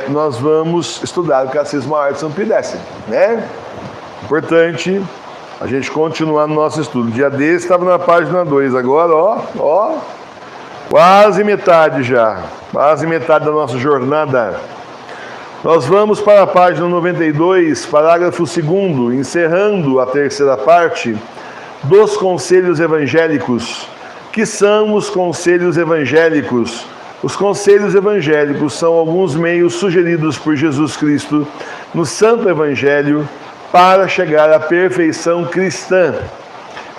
nós vamos estudar o Catecismo Maior de São Pio X, né? Importante a gente continuar no nosso estudo. Dia desse estava na página 2, agora, ó, quase metade já, quase metade da nossa jornada. Nós vamos para a página 92, parágrafo 2º, encerrando a terceira parte dos conselhos evangélicos. Que são os conselhos evangélicos? Os conselhos evangélicos são alguns meios sugeridos por Jesus Cristo no Santo Evangelho para chegar à perfeição cristã.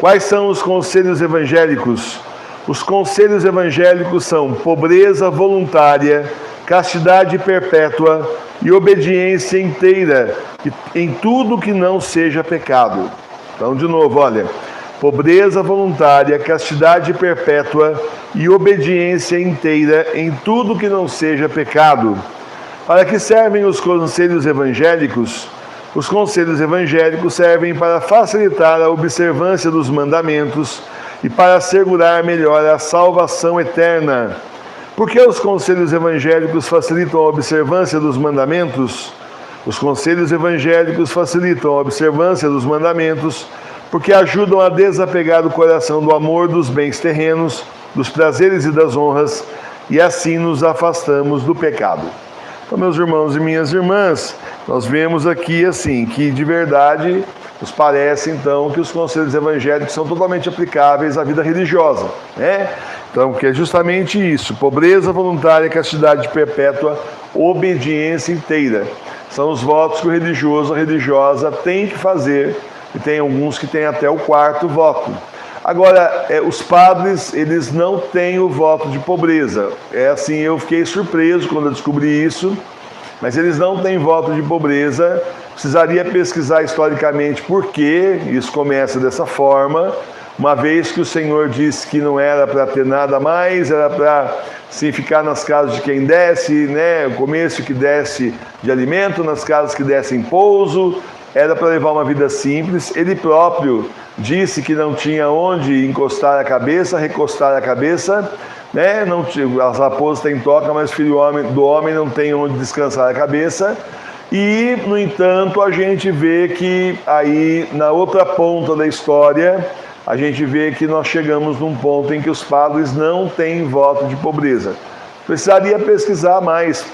Quais são os conselhos evangélicos? Os conselhos evangélicos são pobreza voluntária, castidade perpétua e obediência inteira em tudo que não seja pecado. Então, de novo, olha, pobreza voluntária, castidade perpétua e obediência inteira em tudo que não seja pecado. Para que servem os conselhos evangélicos? Os conselhos evangélicos servem para facilitar a observância dos mandamentos e para assegurar melhor a salvação eterna. Por que os conselhos evangélicos facilitam a observância dos mandamentos? Os conselhos evangélicos facilitam a observância dos mandamentos porque ajudam a desapegar o coração do amor dos bens terrenos, dos prazeres e das honras, e assim nos afastamos do pecado. Então, meus irmãos e minhas irmãs, nós vemos aqui assim, que de verdade nos parece então que os conselhos evangélicos são totalmente aplicáveis à vida religiosa, né? Então, que é justamente isso, pobreza voluntária, castidade perpétua, obediência inteira. São os votos que o religioso, a religiosa tem que fazer, e tem alguns que têm até o 4º voto. Agora, os padres, eles não têm o voto de pobreza. É assim, eu fiquei surpreso quando eu descobri isso, mas eles não têm voto de pobreza. Precisaria pesquisar historicamente por que isso começa dessa forma, uma vez que o Senhor disse que não era para ter nada mais, era para sim, ficar nas casas de quem desce, né? O comércio que desce de alimento, nas casas que descem pouso, era para levar uma vida simples. Ele próprio disse que não tinha onde encostar a cabeça, recostar a cabeça, né? Não, as raposas têm toca, mas o filho do homem não tem onde descansar a cabeça. E, no entanto, a gente vê que aí, na outra ponta da história, a gente vê que nós chegamos num ponto em que os padres não têm voto de pobreza. Precisaria pesquisar mais,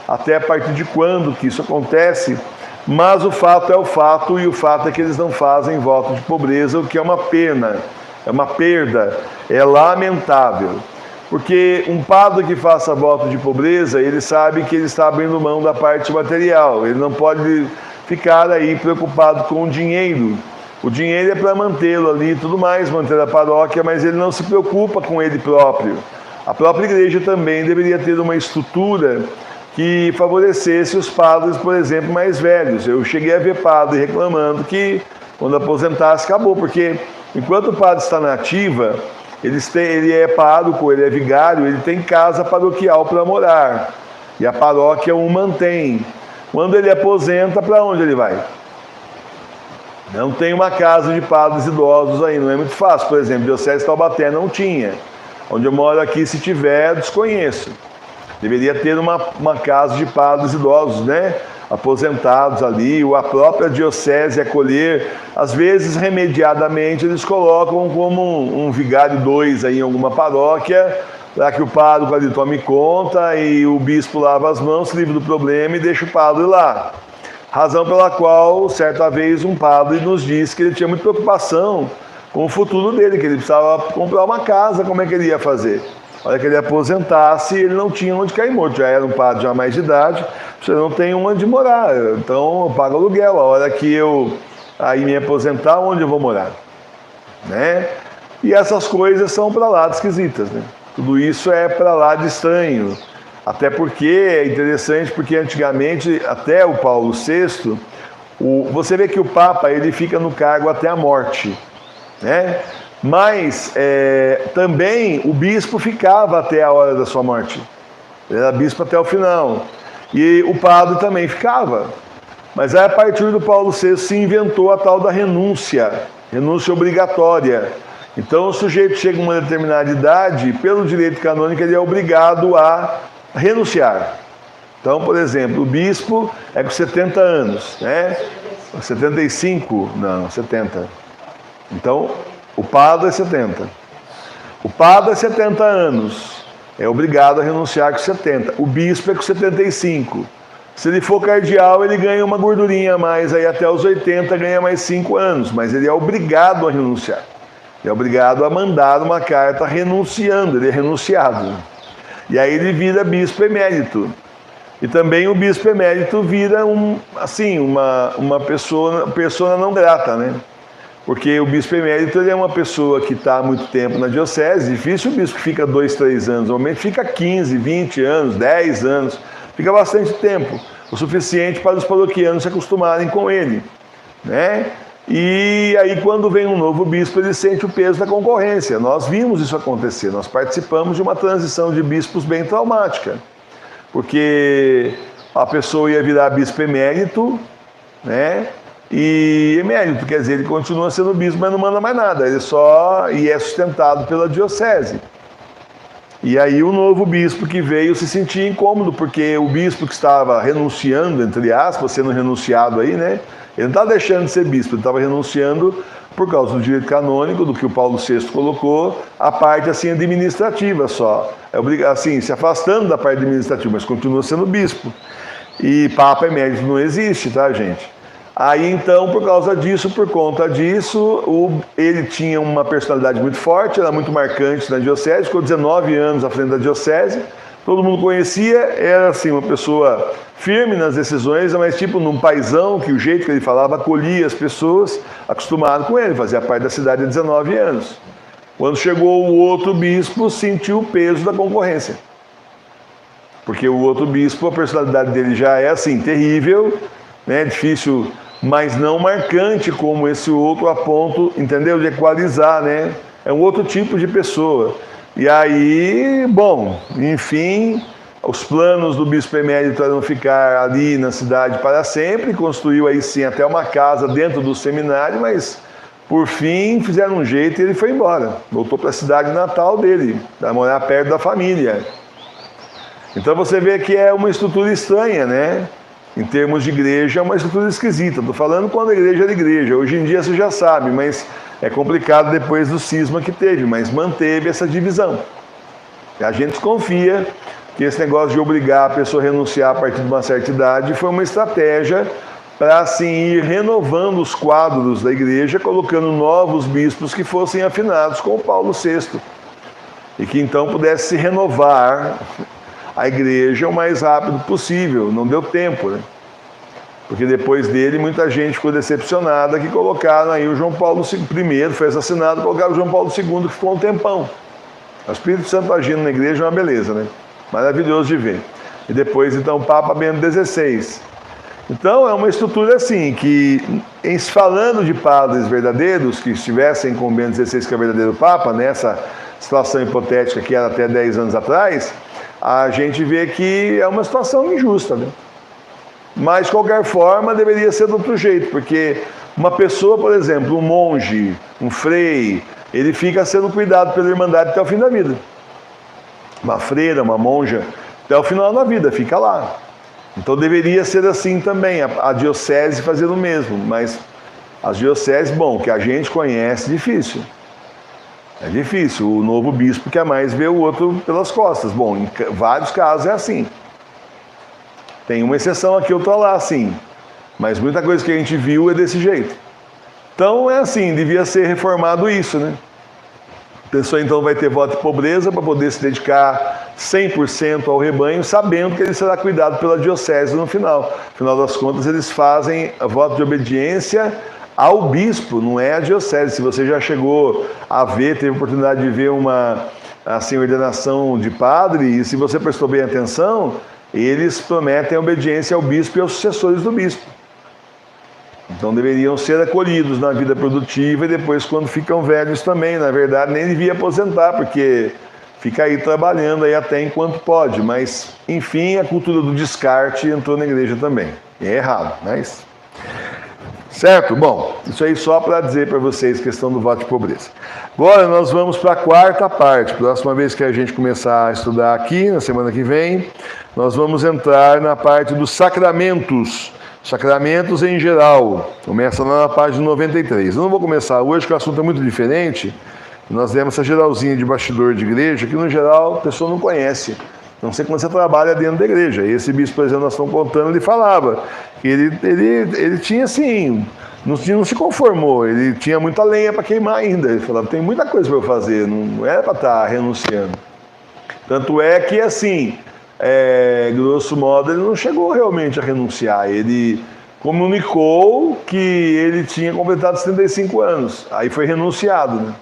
até a partir de quando que isso acontece, mas o fato é o fato, e o fato é que eles não fazem voto de pobreza, o que é uma pena, é uma perda, é lamentável. Porque um padre que faça voto de pobreza, ele sabe que ele está abrindo mão da parte material, ele não pode ficar aí preocupado com o dinheiro. O dinheiro é para mantê-lo ali e tudo mais, manter a paróquia, mas ele não se preocupa com ele próprio. A própria igreja também deveria ter uma estrutura que favorecesse os padres, por exemplo, mais velhos. Eu cheguei a ver padre reclamando que quando aposentasse acabou, porque enquanto o padre está na ativa, ele é pároco, ele é vigário, ele tem casa paroquial para morar, e a paróquia o mantém. Quando ele aposenta, para onde ele vai? Não tem uma casa de padres idosos aí, não é muito fácil. Por exemplo, Diocese de Taubaté não tinha. Onde eu moro aqui, se tiver, desconheço. Deveria ter uma casa de padres idosos, né? Aposentados ali, ou a própria diocese acolher. Às vezes, remediadamente, eles colocam como um vigário 2 aí em alguma paróquia, para que o pároco ali tome conta e o bispo lava as mãos, se livre do problema e deixa o padre lá. Razão pela qual, certa vez, um padre nos disse que ele tinha muita preocupação com o futuro dele, que ele precisava comprar uma casa, como é que ele ia fazer? A hora que ele aposentasse, ele não tinha onde cair morto, já era um padre já mais de idade, você não tem onde morar, então eu pago aluguel, a hora que eu aí me aposentar, onde eu vou morar? Né? E essas coisas são para lá de esquisitas, né? Tudo isso é para lá de estranho. Até porque é interessante, porque antigamente, até o Paulo VI, você vê que o Papa ele fica no cargo até a morte, né? Mas também o bispo ficava até a hora da sua morte. Ele era bispo até o final. E o padre também ficava. Mas aí, a partir do Paulo VI, se inventou a tal da renúncia obrigatória. Então, o sujeito chega a uma determinada idade, pelo direito canônico, ele é obrigado a renunciar. Então, por exemplo, o bispo é com 70 anos, né? 75, não, 70. Então, o padre é 70. O padre é 70 anos, é obrigado a renunciar com 70. O bispo é com 75. Se ele for cardeal, ele ganha uma gordurinha a mais, aí até os 80 ganha mais 5 anos, mas ele é obrigado a renunciar. Ele é obrigado a mandar uma carta renunciando, ele é renunciado. E aí ele vira bispo emérito. E também o bispo emérito vira uma pessoa não grata, né? Porque o bispo emérito ele é uma pessoa que está há muito tempo na diocese. Difícil o bispo que fica 2, 3 anos, normalmente fica 15, 20 anos, 10 anos, fica bastante tempo, o suficiente para os paroquianos se acostumarem com ele, né? E aí quando vem um novo bispo, ele sente o peso da concorrência. Nós vimos isso acontecer, nós participamos de uma transição de bispos bem traumática. Porque a pessoa ia virar bispo emérito, né? E emérito, quer dizer, ele continua sendo bispo, mas não manda mais nada, ele só é sustentado pela diocese. E aí o novo bispo que veio se sentia incômodo, porque o bispo que estava renunciando, entre aspas, sendo renunciado aí, né? Ele não estava deixando de ser bispo, ele estava renunciando por causa do direito canônico, do que o Paulo VI colocou, a parte assim administrativa só. Assim, se afastando da parte administrativa, mas continua sendo bispo. E Papa emérito não existe, tá, gente? Aí então, por conta disso, ele tinha uma personalidade muito forte, era muito marcante na diocese, ficou 19 anos à frente da diocese, todo mundo conhecia, era assim, uma pessoa firme nas decisões, mas tipo num paizão, que o jeito que ele falava acolhia as pessoas, acostumado com ele, fazia parte da cidade há 19 anos. Quando chegou o outro bispo, sentiu o peso da concorrência. Porque o outro bispo, a personalidade dele já é assim, terrível, né, difícil, mas não marcante como esse outro a ponto, entendeu? De equalizar, né? É um outro tipo de pessoa. E aí, bom, enfim, os planos do bispo emérito eram ficar ali na cidade para sempre, construiu aí sim até uma casa dentro do seminário, mas por fim fizeram um jeito e ele foi embora. Voltou para a cidade natal dele, para morar perto da família. Então você vê que é uma estrutura estranha, né? Em termos de igreja, é uma estrutura esquisita. Estou falando quando a igreja era igreja. Hoje em dia você já sabe, mas é complicado depois do cisma que teve, mas manteve essa divisão. E a gente desconfia que esse negócio de obrigar a pessoa a renunciar a partir de uma certa idade foi uma estratégia para assim ir renovando os quadros da igreja, colocando novos bispos que fossem afinados com o Paulo VI. E que então pudesse se renovar a igreja o mais rápido possível. Não deu tempo, né? Porque depois dele muita gente ficou decepcionada que colocaram aí o João Paulo I, foi assassinado, colocaram o João Paulo II, que ficou um tempão. O Espírito Santo agindo na igreja é uma beleza, né? Maravilhoso de ver. E depois então o Papa Bento XVI. Então é uma estrutura assim, que falando de padres verdadeiros, que estivessem com Bento XVI, que é o verdadeiro Papa, nessa situação hipotética que era até 10 anos atrás, a gente vê que é uma situação injusta, né? Mas, de qualquer forma, deveria ser de outro jeito, porque uma pessoa, por exemplo, um monge, um frei, ele fica sendo cuidado pela Irmandade até o fim da vida. Uma freira, uma monja, até o final da vida, fica lá. Então deveria ser assim também, a diocese fazendo o mesmo, mas as dioceses, bom, que a gente conhece, difícil. É difícil, o novo bispo quer mais ver o outro pelas costas. Bom, em vários casos é assim. Tem uma exceção aqui, outra lá, sim. Mas muita coisa que a gente viu é desse jeito. Então é assim, devia ser reformado isso, né? A pessoa então vai ter voto de pobreza para poder se dedicar 100% ao rebanho, sabendo que ele será cuidado pela diocese no final. Afinal das contas, eles fazem voto de obediência ao bispo, não é a diocese. Se você já chegou a ver, teve a oportunidade de ver uma assim, ordenação de padre, e se você prestou bem atenção, eles prometem obediência ao bispo e aos sucessores do bispo. Então deveriam ser acolhidos na vida produtiva e depois, quando ficam velhos também, na verdade, nem devia aposentar, porque fica aí trabalhando aí até enquanto pode. Mas, enfim, a cultura do descarte entrou na igreja também. E é errado, mas... Certo? Bom, isso aí só para dizer para vocês questão do voto de pobreza. Agora nós vamos para a quarta parte. Próxima vez que a gente começar a estudar aqui, na semana que vem, nós vamos entrar na parte dos sacramentos. Sacramentos em geral. Começa lá na página 93. Eu não vou começar hoje, porque o assunto é muito diferente. Nós demos essa geralzinha de bastidor de igreja, que no geral a pessoa não conhece. Não sei quando você trabalha dentro da igreja. Esse bispo, por exemplo, nós estamos contando, ele falava que ele tinha assim, não se conformou, ele tinha muita lenha para queimar ainda. Ele falava, tem muita coisa para eu fazer, não era para estar renunciando. Tanto é que, assim, grosso modo, ele não chegou realmente a renunciar. Ele comunicou que ele tinha completado 75 anos. Aí foi renunciado, né?